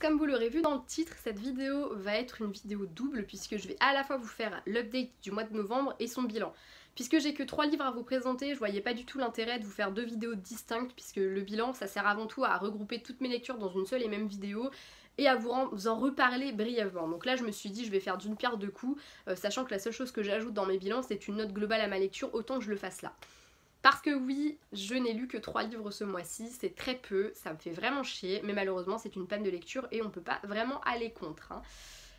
comme vous l'aurez vu dans le titre, cette vidéo va être une vidéo double puisque je vais à la fois vous faire l'update du mois de novembre et son bilan. Puisque j'ai que 3 livres à vous présenter, je voyais pas du tout l'intérêt de vous faire 2 vidéos distinctes puisque le bilan ça sert avant tout à regrouper toutes mes lectures dans une seule et même vidéo et à vous en reparler brièvement. Donc là je me suis dit je vais faire d'une pierre deux coups, sachant que la seule chose que j'ajoute dans mes bilans c'est une note globale à ma lecture, autant que je le fasse là. Parce que oui, je n'ai lu que 3 livres ce mois-ci, c'est très peu, ça me fait vraiment chier, mais malheureusement c'est une panne de lecture et on peut pas vraiment aller contre.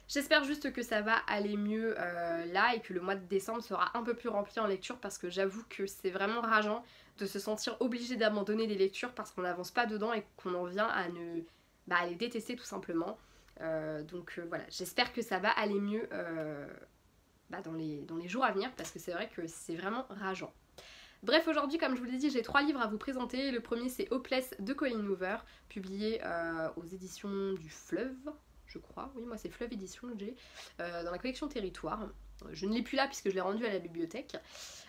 J'espère juste que ça va aller mieux là et que le mois de décembre sera un peu plus rempli en lecture parce que j'avoue que c'est vraiment rageant de se sentir obligé d'abandonner des lectures parce qu'on n'avance pas dedans et qu'on en vient à à les détester tout simplement. Donc voilà, j'espère que ça va aller mieux dans les jours à venir parce que c'est vrai que c'est vraiment rageant. Bref, aujourd'hui, comme je vous l'ai dit, j'ai 3 livres à vous présenter. Le premier, c'est Hopeless de Colleen Hoover, publié aux éditions du Fleuve, je crois. Oui, moi, c'est Fleuve Édition que j'ai, dans la collection Territoire. Je ne l'ai plus là puisque je l'ai rendu à la bibliothèque.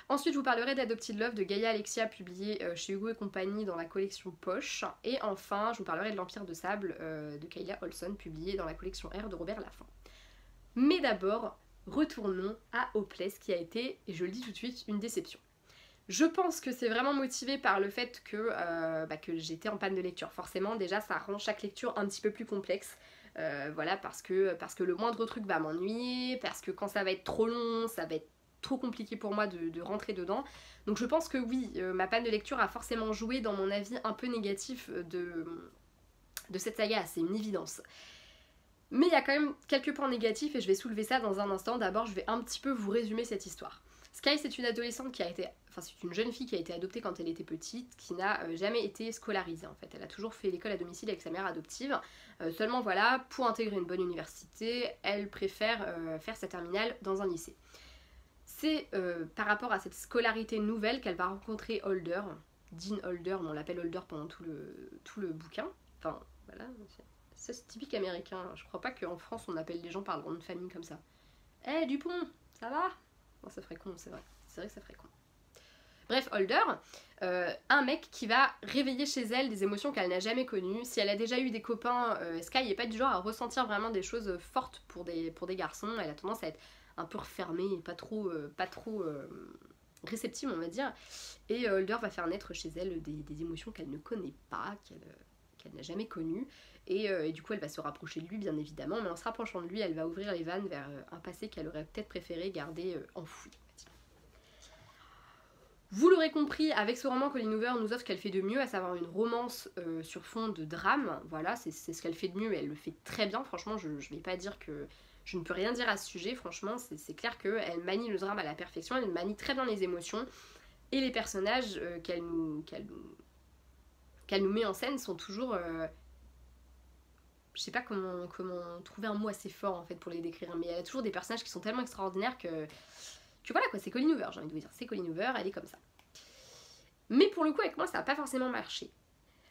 Ensuite, je vous parlerai d'Adopted Love de Gaïa Alexia, publié chez Hugo et compagnie dans la collection Poche. Et enfin, je vous parlerai de L'Empire de Sable de Kayla Olson, publié dans la collection R de Robert Laffont. Mais d'abord, retournons à Hopeless, qui a été, et je le dis tout de suite, une déception. Je pense que c'est vraiment motivé par le fait que j'étais en panne de lecture. Forcément, déjà, ça rend chaque lecture un petit peu plus complexe. Voilà, parce que le moindre truc va m'ennuyer, parce que quand ça va être trop long, ça va être trop compliqué pour moi de rentrer dedans. Donc je pense que oui, ma panne de lecture a forcément joué dans mon avis un peu négatif de cette saga, c'est une évidence. Mais il y a quand même quelques points négatifs et je vais soulever ça dans un instant. D'abord, je vais un petit peu vous résumer cette histoire. Sky, c'est une adolescente c'est une jeune fille qui a été adoptée quand elle était petite, qui n'a jamais été scolarisée en fait. Elle a toujours fait l'école à domicile avec sa mère adoptive. Seulement voilà, pour intégrer une bonne université, elle préfère faire sa terminale dans un lycée. C'est par rapport à cette scolarité nouvelle qu'elle va rencontrer Holder, Dean Holder, mais on l'appelle Holder pendant tout le bouquin. Enfin voilà, c'est typique américain. Je crois pas qu'en France on appelle les gens par leur nom de famille comme ça. Eh Dupont, ça va? Non, ça ferait con, c'est vrai. C'est vrai que ça ferait con. Bref, Holder, un mec qui va réveiller chez elle des émotions qu'elle n'a jamais connues. Si elle a déjà eu des copains, Sky n'est pas du genre à ressentir vraiment des choses fortes pour des garçons. Elle a tendance à être un peu refermée et pas trop réceptive, on va dire. Et Holder va faire naître chez elle des émotions qu'elle ne connaît pas, qu'elle n'a jamais connues. Et du coup, elle va se rapprocher de lui, bien évidemment. Mais en se rapprochant de lui, elle va ouvrir les vannes vers un passé qu'elle aurait peut-être préféré garder enfoui. Vous l'aurez compris, avec ce roman, Colleen Hoover nous offre ce qu'elle fait de mieux, à savoir une romance sur fond de drame. Voilà, c'est ce qu'elle fait de mieux et elle le fait très bien. Franchement, je vais pas dire que... Je ne peux rien dire à ce sujet, franchement, c'est clair qu'elle manie le drame à la perfection, elle manie très bien les émotions. Et les personnages qu'elle nous met en scène sont toujours... je sais pas comment trouver un mot assez fort en fait pour les décrire, mais elle a toujours des personnages qui sont tellement extraordinaires que voilà quoi, c'est Colleen Hoover, j'ai envie de vous dire, c'est Colleen Hoover, elle est comme ça. Mais pour le coup avec moi ça n'a pas forcément marché.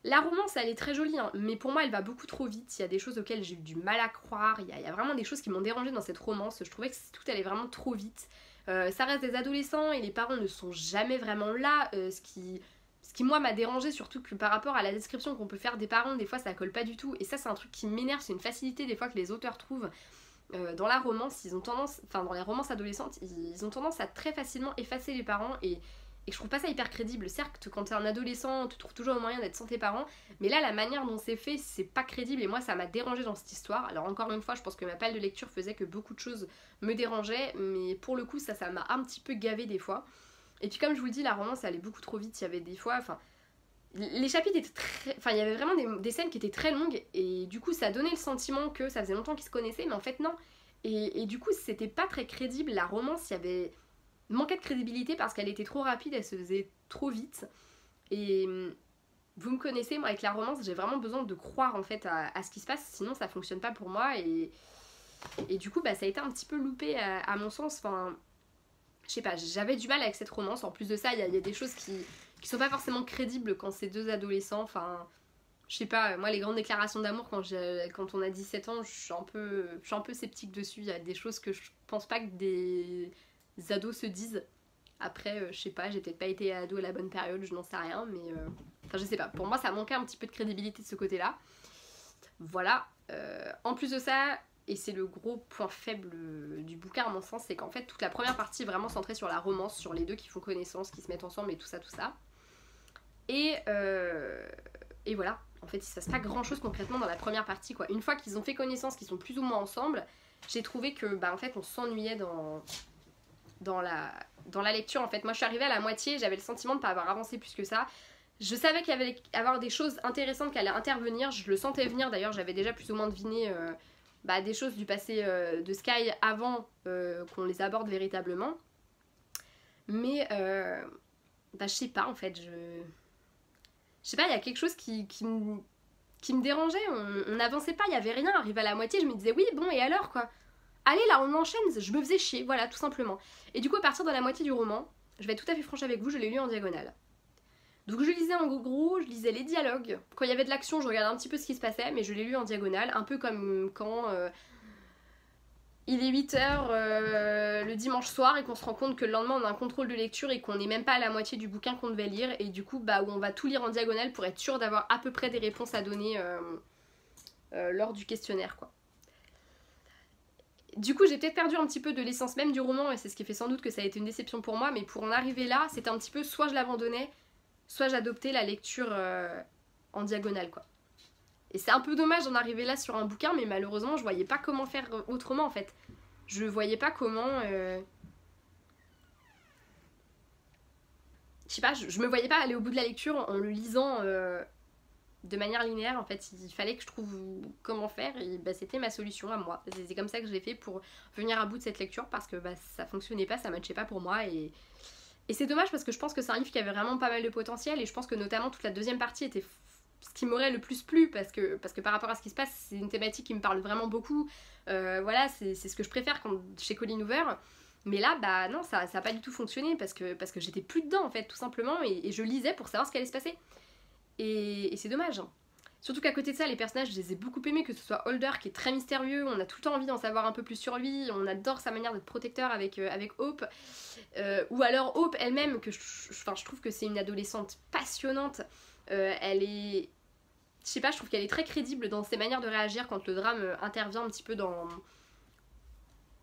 La romance elle est très jolie, hein, mais pour moi elle va beaucoup trop vite, il y a des choses auxquelles j'ai eu du mal à croire, il y a vraiment des choses qui m'ont dérangée dans cette romance, je trouvais que tout allait vraiment trop vite. Ça reste des adolescents et les parents ne sont jamais vraiment là, ce qui moi m'a dérangé, surtout que par rapport à la description qu'on peut faire des parents, des fois ça colle pas du tout, et ça c'est un truc qui m'énerve, c'est une facilité des fois que les auteurs trouvent dans la romance, ils ont tendance, enfin dans les romances adolescentes, ils ont tendance à très facilement effacer les parents, et je trouve pas ça hyper crédible. Certes, quand t'es un adolescent, tu trouves toujours un moyen d'être sans tes parents, mais là la manière dont c'est fait, c'est pas crédible, et moi ça m'a dérangé dans cette histoire. Alors encore une fois, je pense que ma palle de lecture faisait que beaucoup de choses me dérangeaient, mais pour le coup ça m'a un petit peu gavé des fois. Et puis comme je vous le dis, la romance elle allait beaucoup trop vite, il y avait des fois, les chapitres étaient très... Enfin, il y avait vraiment des scènes qui étaient très longues, et du coup ça donnait le sentiment que ça faisait longtemps qu'ils se connaissaient, mais en fait non. Et du coup c'était pas très crédible, la romance, il y avait... manquait de crédibilité parce qu'elle était trop rapide, elle se faisait trop vite. Et vous me connaissez, moi avec la romance, j'ai vraiment besoin de croire en fait à ce qui se passe, sinon ça fonctionne pas pour moi, et du coup ça a été un petit peu loupé à mon sens, enfin... Je sais pas, j'avais du mal avec cette romance. En plus de ça, il y a des choses qui sont pas forcément crédibles quand c'est deux adolescents. Enfin, je sais pas, moi les grandes déclarations d'amour quand on a 17 ans, je suis un peu sceptique dessus. Il y a des choses que je pense pas que des ados se disent. Après, je sais pas, j'ai peut-être pas été ado à la bonne période, je n'en sais rien, mais... Enfin, je sais pas, pour moi ça manquait un petit peu de crédibilité de ce côté-là. Voilà. En plus de ça, et c'est le gros point faible du bouquin à mon sens, c'est qu'en fait toute la première partie est vraiment centrée sur la romance, sur les deux qui font connaissance, qui se mettent ensemble et tout ça, tout ça. Et voilà, en fait il se passe pas grand chose concrètement dans la première partie quoi. Une fois qu'ils ont fait connaissance, qu'ils sont plus ou moins ensemble, j'ai trouvé que en fait on s'ennuyait dans la lecture en fait. Moi je suis arrivée à la moitié, j'avais le sentiment de ne pas avoir avancé plus que ça. Je savais qu'il y allait avoir des choses intéressantes qui allaient intervenir, je le sentais venir d'ailleurs, j'avais déjà plus ou moins deviné des choses du passé de Sky avant qu'on les aborde véritablement. Mais je sais pas en fait, je sais pas, il y a quelque chose qui me dérangeait, on n'avançait pas, il y avait rien, arrivé à la moitié, je me disais oui bon et alors quoi. Allez là on enchaîne, je me faisais chier, voilà tout simplement. Et du coup à partir de la moitié du roman, je vais être tout à fait franche avec vous, je l'ai lu en diagonale. Donc je lisais en gros, je lisais les dialogues. Quand il y avait de l'action, je regardais un petit peu ce qui se passait, mais je l'ai lu en diagonale, un peu comme quand il est 8h le dimanche soir et qu'on se rend compte que le lendemain on a un contrôle de lecture et qu'on n'est même pas à la moitié du bouquin qu'on devait lire, et du coup où on va tout lire en diagonale pour être sûr d'avoir à peu près des réponses à donner lors du questionnaire quoi. Du coup j'ai peut-être perdu un petit peu de l'essence même du roman et c'est ce qui fait sans doute que ça a été une déception pour moi, mais pour en arriver là, c'était un petit peu soit je l'abandonnais, soit j'adoptais la lecture en diagonale quoi. Et c'est un peu dommage d'en arriver là sur un bouquin, mais malheureusement je voyais pas comment faire autrement en fait. Je voyais pas comment... Je sais pas, je me voyais pas aller au bout de la lecture en le lisant de manière linéaire en fait. Il fallait que je trouve comment faire et c'était ma solution à moi. C'est comme ça que je l'ai fait pour venir à bout de cette lecture parce que ça fonctionnait pas, ça matchait pas pour moi et c'est dommage parce que je pense que c'est un livre qui avait vraiment pas mal de potentiel et je pense que notamment toute la deuxième partie était ce qui m'aurait le plus plu parce que par rapport à ce qui se passe, c'est une thématique qui me parle vraiment beaucoup. Voilà, c'est ce que je préfère chez Colleen Hoover. Mais là, non, ça a pas du tout fonctionné parce que j'étais plus dedans en fait, tout simplement, et je lisais pour savoir ce qui allait se passer. Et c'est dommage. Surtout qu'à côté de ça, les personnages, je les ai beaucoup aimés, que ce soit Holder qui est très mystérieux, on a tout le temps envie d'en savoir un peu plus sur lui, on adore sa manière d'être protecteur avec Hope, ou alors Hope elle-même, que je trouve que c'est une adolescente passionnante, elle est... Je sais pas, je trouve qu'elle est très crédible dans ses manières de réagir quand le drame intervient un petit peu dans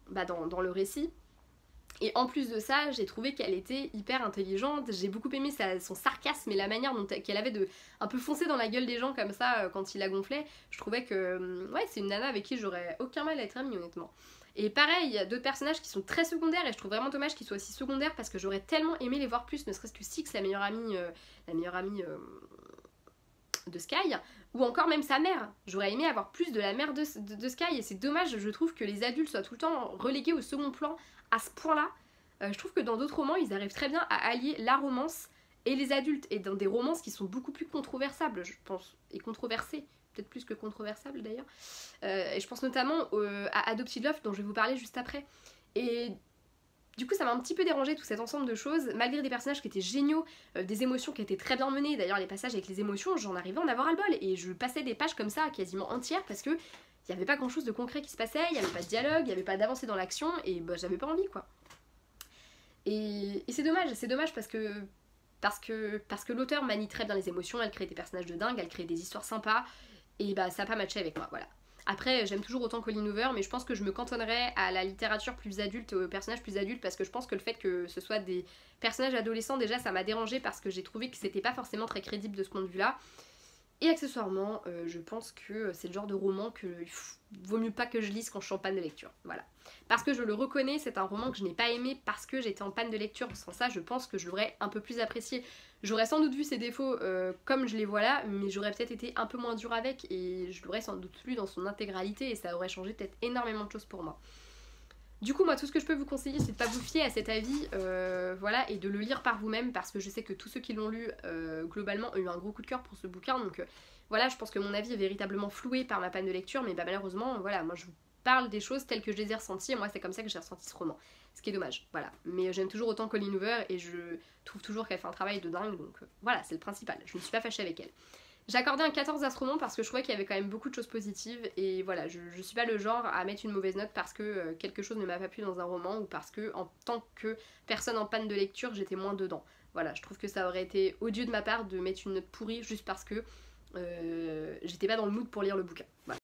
le récit. Et en plus de ça, j'ai trouvé qu'elle était hyper intelligente, j'ai beaucoup aimé son sarcasme et la manière dont qu'elle avait de un peu foncer dans la gueule des gens comme ça quand il la gonflait. Je trouvais que ouais, c'est une nana avec qui j'aurais aucun mal à être amie honnêtement. Et pareil, il y a d'autres personnages qui sont très secondaires et je trouve vraiment dommage qu'ils soient aussi secondaires parce que j'aurais tellement aimé les voir plus, ne serait-ce que Six, la meilleure amie de Sky, ou encore même sa mère. J'aurais aimé avoir plus de la mère de Sky et c'est dommage, je trouve que les adultes soient tout le temps relégués au second plan à ce point-là. Je trouve que dans d'autres romans, ils arrivent très bien à allier la romance et les adultes, et dans des romances qui sont beaucoup plus controversables, je pense, et controversées, peut-être plus que controversables d'ailleurs. Et je pense notamment à Adopted Love, dont je vais vous parler juste après. Et du coup, ça m'a un petit peu dérangé tout cet ensemble de choses, malgré des personnages qui étaient géniaux, des émotions qui étaient très bien menées. D'ailleurs, les passages avec les émotions, j'en arrivais à en avoir ras-le-bol, et je passais des pages comme ça, quasiment entières, parce que il n'y avait pas grand-chose de concret qui se passait, il n'y avait pas de dialogue, il n'y avait pas d'avancée dans l'action, et j'avais pas envie, quoi. Et c'est dommage parce que l'auteur manie très bien les émotions, elle crée des personnages de dingue, elle crée des histoires sympas, et ça n'a pas matché avec moi, voilà. Après, j'aime toujours autant Colleen Hoover, mais je pense que je me cantonnerais à la littérature plus adulte, aux personnages plus adultes, parce que je pense que le fait que ce soit des personnages adolescents, déjà, ça m'a dérangé parce que j'ai trouvé que c'était pas forcément très crédible de ce point de vue-là. Et accessoirement, je pense que c'est le genre de roman que vaut mieux pas que je lise quand je suis en panne de lecture, voilà. Parce que je le reconnais, c'est un roman que je n'ai pas aimé parce que j'étais en panne de lecture. Sans ça, je pense que je l'aurais un peu plus apprécié. J'aurais sans doute vu ses défauts comme je les vois là, mais j'aurais peut-être été un peu moins dure avec et je l'aurais sans doute lu dans son intégralité et ça aurait changé peut-être énormément de choses pour moi. Du coup, moi, tout ce que je peux vous conseiller, c'est de pas vous fier à cet avis, voilà, et de le lire par vous-même, parce que je sais que tous ceux qui l'ont lu, globalement, ont eu un gros coup de cœur pour ce bouquin, donc voilà, je pense que mon avis est véritablement floué par ma panne de lecture, mais malheureusement, voilà, moi je vous parle des choses telles que je les ai ressenties, et moi c'est comme ça que j'ai ressenti ce roman, ce qui est dommage, voilà. Mais j'aime toujours autant Colleen Hoover, et je trouve toujours qu'elle fait un travail de dingue, donc voilà, c'est le principal, je ne suis pas fâchée avec elle. J'ai accordé un 14 à ce roman parce que je trouvais qu'il y avait quand même beaucoup de choses positives et voilà, je suis pas le genre à mettre une mauvaise note parce que quelque chose ne m'a pas plu dans un roman ou parce que en tant que personne en panne de lecture j'étais moins dedans. Voilà, je trouve que ça aurait été odieux de ma part de mettre une note pourrie juste parce que j'étais pas dans le mood pour lire le bouquin. Voilà.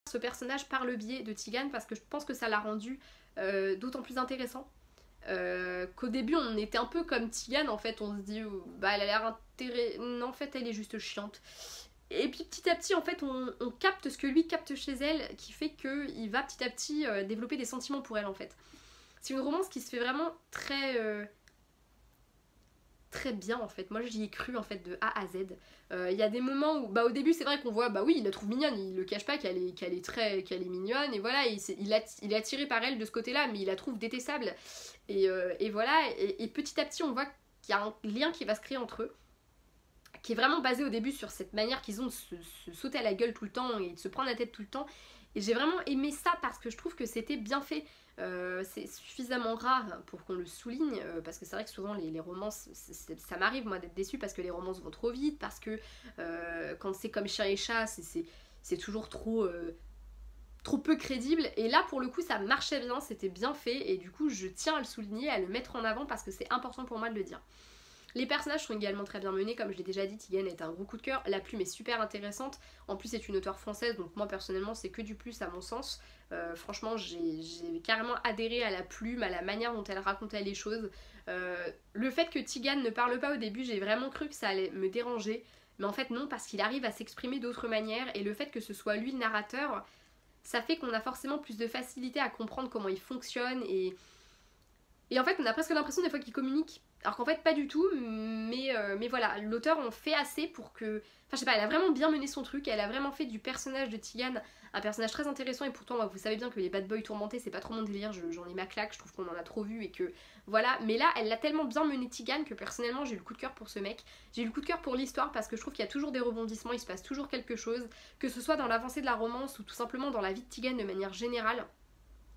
Ce personnage par le biais de Tigane parce que je pense que ça l'a rendu d'autant plus intéressant. Qu'au début on était un peu comme Tigane en fait, on se dit bah elle a l'air intéressante, non en fait elle est juste chiante. Et puis petit à petit en fait on capte ce que lui capte chez elle qui fait qu'il va petit à petit développer des sentiments pour elle en fait. C'est une romance qui se fait vraiment très bien en fait. Moi j'y ai cru en fait de A à Z. Il y a des moments où, bah au début c'est vrai qu'on voit, bah oui il la trouve mignonne, il le cache pas qu'elle est mignonne et voilà, il est attiré par elle de ce côté-là, mais il la trouve détestable. Et voilà, et petit à petit on voit qu'il y a un lien qui va se créer entre eux, qui est vraiment basé au début sur cette manière qu'ils ont de se sauter à la gueule tout le temps et de se prendre la tête tout le temps. Et j'ai vraiment aimé ça parce que je trouve que c'était bien fait. C'est suffisamment rare pour qu'on le souligne, parce que c'est vrai que souvent les romances, ça m'arrive moi d'être déçue parce que les romances vont trop vite, parce que quand c'est comme chien et chat, c'est toujours trop trop peu crédible, et là pour le coup ça marchait bien, c'était bien fait, et du coup je tiens à le souligner, à le mettre en avant parce que c'est important pour moi de le dire. Les personnages sont également très bien menés, comme je l'ai déjà dit, Tigane est un gros coup de cœur, la plume est super intéressante, en plus c'est une auteure française, donc moi personnellement c'est que du plus à mon sens. Franchement j'ai carrément adhéré à la plume, à la manière dont elle racontait les choses. Le fait que Tigane ne parle pas au début, j'ai vraiment cru que ça allait me déranger, mais en fait non, parce qu'il arrive à s'exprimer d'autres manières, et le fait que ce soit lui le narrateur, ça fait qu'on a forcément plus de facilité à comprendre comment il fonctionne, et en fait on a presque l'impression des fois qu'il communique, alors qu'en fait pas du tout, mais voilà, l'auteur en fait assez pour que... Enfin je sais pas, elle a vraiment bien mené son truc, elle a vraiment fait du personnage de Tigane un personnage très intéressant, et pourtant vous savez bien que les bad boys tourmentés c'est pas trop mon délire, j'en ai ma claque, je trouve qu'on en a trop vu et que voilà, mais là elle l'a tellement bien mené Tigane que personnellement j'ai eu le coup de cœur pour ce mec, j'ai eu le coup de cœur pour l'histoire parce que je trouve qu'il y a toujours des rebondissements, il se passe toujours quelque chose, que ce soit dans l'avancée de la romance ou tout simplement dans la vie de Tigane de manière générale,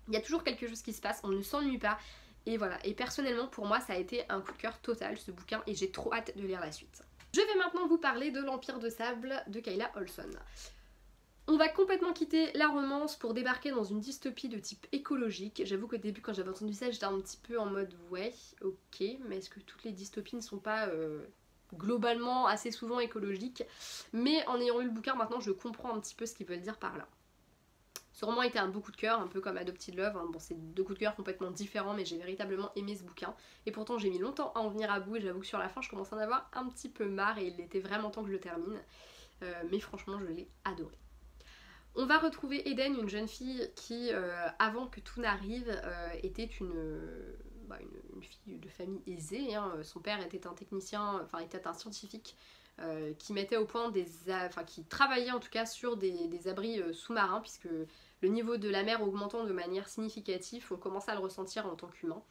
il y a toujours quelque chose qui se passe, on ne s'ennuie pas. Et voilà, et personnellement pour moi ça a été un coup de cœur total ce bouquin, et j'ai trop hâte de lire la suite. Je vais maintenant vous parler de l'Empire de Sable de Kayla Olson. On va complètement quitter la romance pour débarquer dans une dystopie de type écologique. J'avoue qu'au début quand j'avais entendu ça j'étais un petit peu en mode ouais, ok, mais est-ce que toutes les dystopies ne sont pas globalement assez souvent écologiques? Mais en ayant lu le bouquin maintenant je comprends un petit peu ce qu'ils veulent dire par là. Ce roman était un beau coup de cœur, un peu comme Adopted Love, hein. Bon c'est deux coups de cœur complètement différents, mais j'ai véritablement aimé ce bouquin, et pourtant j'ai mis longtemps à en venir à bout, et j'avoue que sur la fin je commence à en avoir un petit peu marre, et il était vraiment temps que je le termine, mais franchement je l'ai adoré. On va retrouver Eden, une jeune fille qui, avant que tout n'arrive, était une fille de famille aisée, hein. Son père était un technicien, enfin était un scientifique, qui mettait au point qui travaillait en tout cas sur des abris sous-marins, puisque le niveau de la mer augmentant de manière significative, on commençait à le ressentir en tant qu'humain.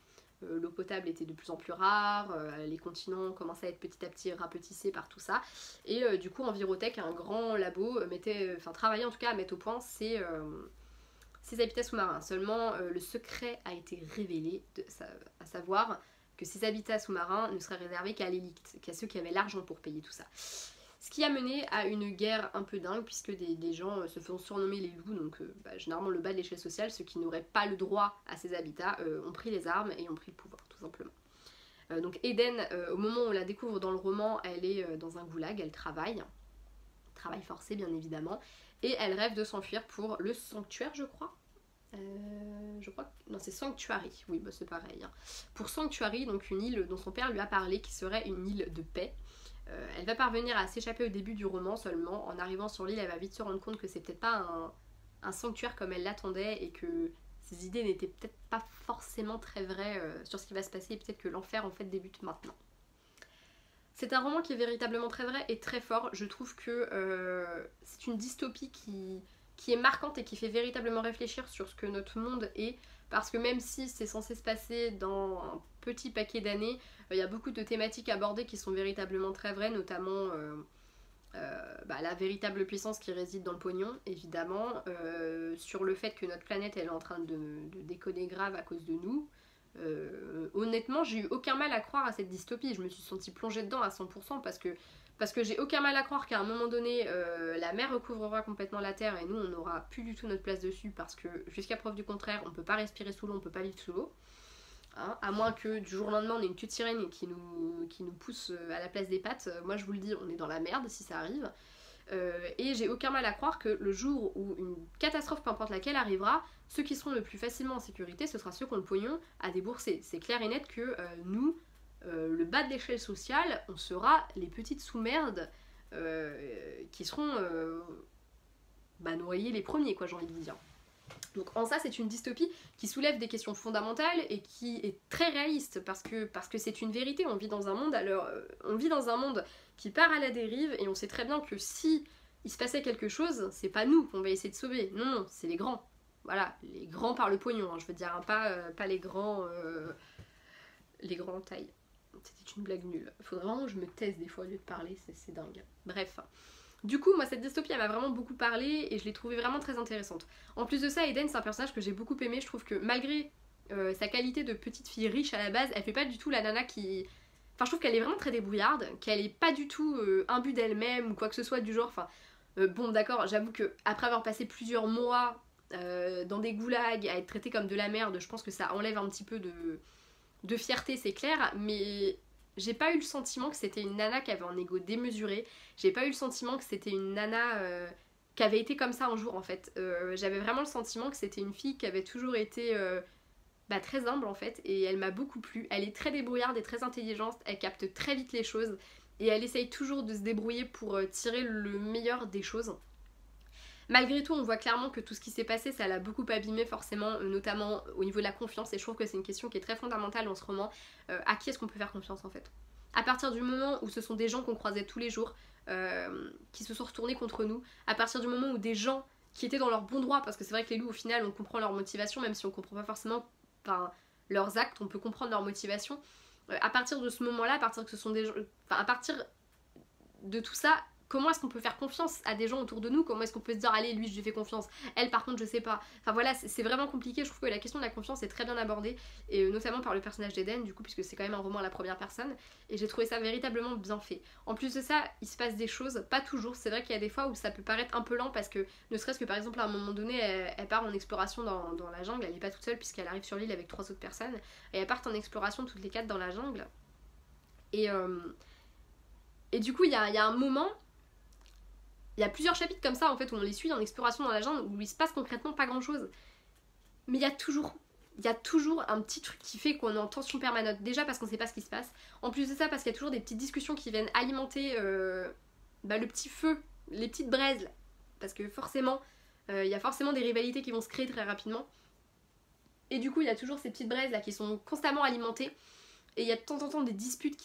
L'eau potable était de plus en plus rare, les continents commençaient à être petit à petit rapetissés par tout ça, et du coup Envirotech, un grand labo, travaillait en tout cas à mettre au point ces habitats sous-marins. Seulement le secret a été révélé, à savoir que ces habitats sous-marins ne seraient réservés qu'à l'élite, qu'à ceux qui avaient l'argent pour payer tout ça. Ce qui a mené à une guerre un peu dingue, puisque des gens se font surnommer les loups, donc généralement le bas de l'échelle sociale, ceux qui n'auraient pas le droit à ces habitats ont pris les armes et ont pris le pouvoir, tout simplement. Donc Eden, au moment où on la découvre dans le roman, elle est dans un goulag, elle travail forcé bien évidemment, et elle rêve de s'enfuir pour le sanctuaire, je crois. Non, c'est Sanctuary, oui bah c'est pareil, hein. Pour Sanctuary, donc une île dont son père lui a parlé, qui serait une île de paix. Elle va parvenir à s'échapper au début du roman, seulement en arrivant sur l'île elle va vite se rendre compte que c'est peut-être pas un sanctuaire comme elle l'attendait, et que ses idées n'étaient peut-être pas forcément très vraies sur ce qui va se passer, et peut-être que l'enfer en fait débute maintenant. C'est un roman qui est véritablement très vrai et très fort. Je trouve que c'est une dystopie qui est marquante et qui fait véritablement réfléchir sur ce que notre monde est, parce que même si c'est censé se passer dans un petit paquet d'années, il y a beaucoup de thématiques abordées qui sont véritablement très vraies, notamment la véritable puissance qui réside dans le pognon, évidemment, sur le fait que notre planète elle est en train de déconner grave à cause de nous. Honnêtement j'ai eu aucun mal à croire à cette dystopie, je me suis sentie plongée dedans à 100% parce que j'ai aucun mal à croire qu'à un moment donné la mer recouvrera complètement la terre et nous on n'aura plus du tout notre place dessus, parce que jusqu'à preuve du contraire on peut pas respirer sous l'eau, on peut pas vivre sous l'eau, hein, à moins que du jour au lendemain on ait une queue de sirène qui nous pousse à la place des pattes. Moi je vous le dis, on est dans la merde si ça arrive. Et j'ai aucun mal à croire que le jour où une catastrophe, peu importe laquelle, arrivera, ceux qui seront le plus facilement en sécurité, ce sera ceux qui ont le pognon à débourser. C'est clair et net que nous, le bas de l'échelle sociale, on sera les petites sous-merdes qui seront noyés les premiers, quoi, j'ai envie de vous dire. Donc en ça c'est une dystopie qui soulève des questions fondamentales et qui est très réaliste, parce que c'est une vérité. On vit dans un monde qui part à la dérive, et on sait très bien que si il se passait quelque chose, c'est pas nous qu'on va essayer de sauver, non, c'est les grands. Voilà, les grands par le pognon, hein, je veux dire, hein, pas les grands en taille. C'était une blague nulle. Faudrait vraiment que je me taise des fois au lieu de parler, c'est dingue. Bref. Du coup, moi, cette dystopie, elle m'a vraiment beaucoup parlé et je l'ai trouvée vraiment très intéressante. En plus de ça, Eden, c'est un personnage que j'ai beaucoup aimé. Je trouve que malgré sa qualité de petite fille riche à la base, elle fait pas du tout la nana qui... Enfin, je trouve qu'elle est vraiment très débrouillarde, qu'elle est pas du tout imbue d'elle-même ou quoi que ce soit du genre. Enfin, bon, d'accord, j'avoue que après avoir passé plusieurs mois dans des goulags, à être traitée comme de la merde, je pense que ça enlève un petit peu de fierté, c'est clair, mais j'ai pas eu le sentiment que c'était une nana qui avait un ego démesuré, j'ai pas eu le sentiment que c'était une nana qui avait été comme ça un jour en fait. J'avais vraiment le sentiment que c'était une fille qui avait toujours été très humble en fait, et elle m'a beaucoup plu. Elle est très débrouillarde et très intelligente, elle capte très vite les choses, et elle essaye toujours de se débrouiller pour tirer le meilleur des choses. Malgré tout, on voit clairement que tout ce qui s'est passé, ça l'a beaucoup abîmé forcément, notamment au niveau de la confiance, et je trouve que c'est une question qui est très fondamentale en ce moment. À qui est-ce qu'on peut faire confiance en fait? À partir du moment où ce sont des gens qu'on croisait tous les jours, qui se sont retournés contre nous, à partir du moment où des gens qui étaient dans leur bon droit, parce que c'est vrai que les loups au final on comprend leur motivation, même si on comprend pas forcément leurs actes, on peut comprendre leur motivation. À partir de ce moment-là, à partir que ce sont des gens, à partir de tout ça, comment est-ce qu'on peut faire confiance à des gens autour de nous? Comment est-ce qu'on peut se dire allez lui je lui fais confiance, elle par contre je sais pas. Enfin voilà, c'est vraiment compliqué. Je trouve que la question de la confiance est très bien abordée, et notamment par le personnage d'Eden du coup, puisque c'est quand même un roman à la première personne, et j'ai trouvé ça véritablement bien fait. En plus de ça, il se passe des choses, pas toujours, c'est vrai qu'il y a des fois où ça peut paraître un peu lent, parce que ne serait-ce que par exemple à un moment donné elle part en exploration dans la jungle, elle est pas toute seule puisqu'elle arrive sur l'île avec 3 autres personnes, et elles partent en exploration toutes les 4 dans la jungle, et du coup il y a un moment, il y a plusieurs chapitres comme ça en fait où on les suit en exploration dans la jungle où il se passe concrètement pas grand chose. Mais il y a toujours un petit truc qui fait qu'on est en tension permanente. Déjà parce qu'on sait pas ce qui se passe. En plus de ça, parce qu'il y a toujours des petites discussions qui viennent alimenter le petit feu, les petites braises. Là. Parce que forcément, il y a forcément des rivalités qui vont se créer très rapidement. Et du coup, il y a toujours ces petites braises là qui sont constamment alimentées. Et il y a de temps en temps des disputes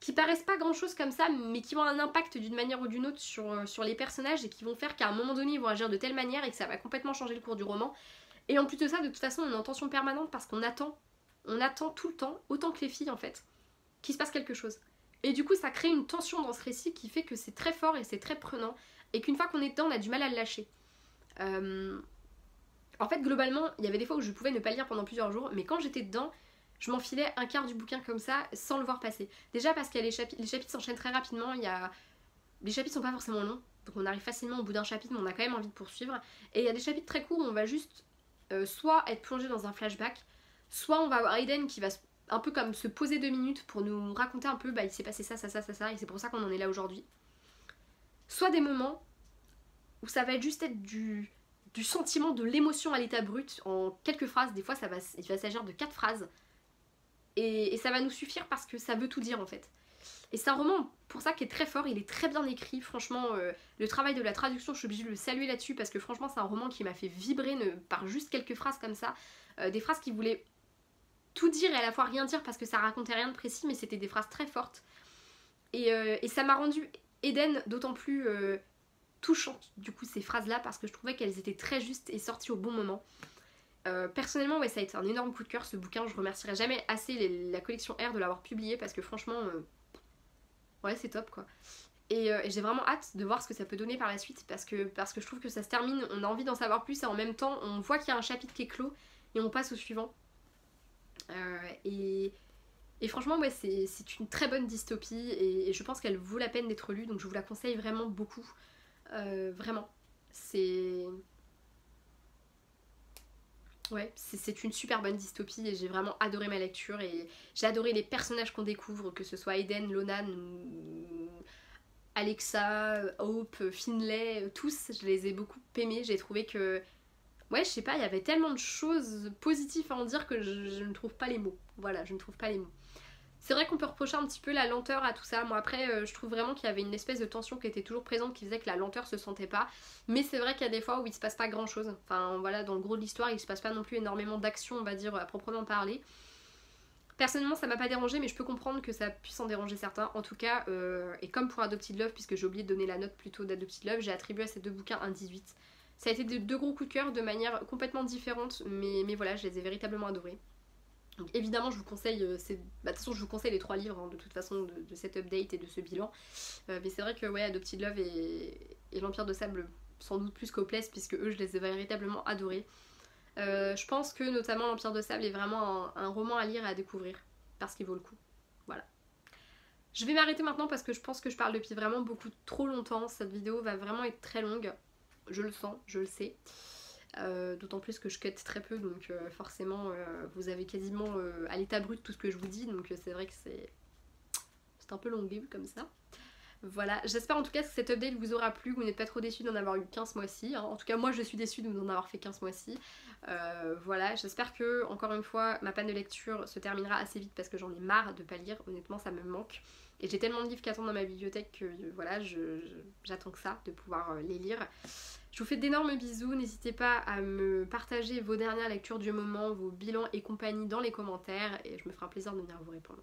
qui paraissent pas grand chose comme ça, mais qui ont un impact d'une manière ou d'une autre sur les personnages, et qui vont faire qu'à un moment donné ils vont agir de telle manière et que ça va complètement changer le cours du roman. Et en plus de ça, de toute façon on est en tension permanente parce qu'on attend tout le temps, autant que les filles en fait, qu'il se passe quelque chose. Et du coup ça crée une tension dans ce récit qui fait que c'est très fort et c'est très prenant, et qu'une fois qu'on est dedans on a du mal à le lâcher. En fait globalement il y avait des fois où je pouvais ne pas lire pendant plusieurs jours, mais quand j'étais dedans je m'enfilais un quart du bouquin comme ça sans le voir passer. Déjà parce que les chapitres s'enchaînent très rapidement, les chapitres sont pas forcément longs, donc on arrive facilement au bout d'un chapitre mais on a quand même envie de poursuivre. Et il y a des chapitres très courts où on va juste soit être plongé dans un flashback, soit on va avoir Eden qui va un peu comme se poser 2 minutes pour nous raconter un peu il s'est passé ça, et c'est pour ça qu'on en est là aujourd'hui. Soit des moments où ça va juste être du sentiment, de l'émotion à l'état brut en quelques phrases. Des fois il va s'agir de 4 phrases. Et ça va nous suffire parce que ça veut tout dire en fait. Et c'est un roman pour ça qui est très fort, il est très bien écrit, franchement le travail de la traduction je suis obligée de le saluer là-dessus, parce que franchement c'est un roman qui m'a fait vibrer par juste quelques phrases comme ça, des phrases qui voulaient tout dire et à la fois rien dire parce que ça racontait rien de précis, mais c'était des phrases très fortes, et ça m'a rendu Eden d'autant plus touchante du coup ces phrases là, parce que je trouvais qu'elles étaient très justes et sorties au bon moment. Personnellement ouais, ça a été un énorme coup de cœur ce bouquin, je remercierai jamais assez la collection R de l'avoir publié, parce que franchement ouais c'est top quoi. Et j'ai vraiment hâte de voir ce que ça peut donner par la suite, parce que je trouve que ça se termine, on a envie d'en savoir plus, et en même temps on voit qu'il y a un chapitre qui est clos et on passe au suivant. Et franchement ouais c'est une très bonne dystopie, et je pense qu'elle vaut la peine d'être lue, donc je vous la conseille vraiment beaucoup. Vraiment c'est une super bonne dystopie, et j'ai vraiment adoré ma lecture, et j'ai adoré les personnages qu'on découvre, que ce soit Eden, Lonan ou Alexa, Hope, Finlay, tous, je les ai beaucoup aimés. J'ai trouvé que, ouais, je sais pas, il y avait tellement de choses positives à en dire que je ne trouve pas les mots. Voilà, je ne trouve pas les mots. C'est vrai qu'on peut reprocher un petit peu la lenteur à tout ça. Moi après, je trouve vraiment qu'il y avait une espèce de tension qui était toujours présente, qui faisait que la lenteur se sentait pas. Mais c'est vrai qu'il y a des fois où il se passe pas grand chose. Enfin voilà, dans le gros de l'histoire, il se passe pas non plus énormément d'action, on va dire, à proprement parler. Personnellement ça m'a pas dérangé, mais je peux comprendre que ça puisse en déranger certains. En tout cas, et comme pour Adopted Love, puisque j'ai oublié de donner la note plutôt d'Adopted Love, j'ai attribué à ces deux bouquins un 18. Ça a été deux gros coups de cœur de manière complètement différente, mais voilà, je les ai véritablement adorés. Donc évidemment je vous conseille, de toute façon je vous conseille les 3 livres de toute façon de cet update et de ce bilan. Mais c'est vrai que ouais, Adopted Love et l'Empire de Sable sans doute plus qu'Hopeless, puisque eux je les ai véritablement adorés. Je pense que notamment l'Empire de Sable est vraiment un roman à lire et à découvrir, parce qu'il vaut le coup. Voilà. Je vais m'arrêter maintenant parce que je pense que je parle depuis vraiment beaucoup trop longtemps, cette vidéo va vraiment être très longue. je le sens, je le sais. D'autant plus que je cut très peu, donc forcément vous avez quasiment à l'état brut tout ce que je vous dis, donc c'est vrai que c'est un peu longué comme ça. Voilà, j'espère en tout cas que cet update vous aura plu, que vous n'êtes pas trop déçus d'en avoir eu qu'un ce mois-ci, hein. En tout cas moi je suis déçue de n'en avoir fait qu'un ce mois-ci. Voilà, j'espère que encore une fois ma panne de lecture se terminera assez vite parce que j'en ai marre de pas lire, honnêtement ça me manque. Et j'ai tellement de livres qui attendent dans ma bibliothèque que voilà, j'attends que ça, de pouvoir les lire. Je vous fais d'énormes bisous, n'hésitez pas à me partager vos dernières lectures du moment, vos bilans et compagnie dans les commentaires et je me ferai un plaisir de venir vous répondre.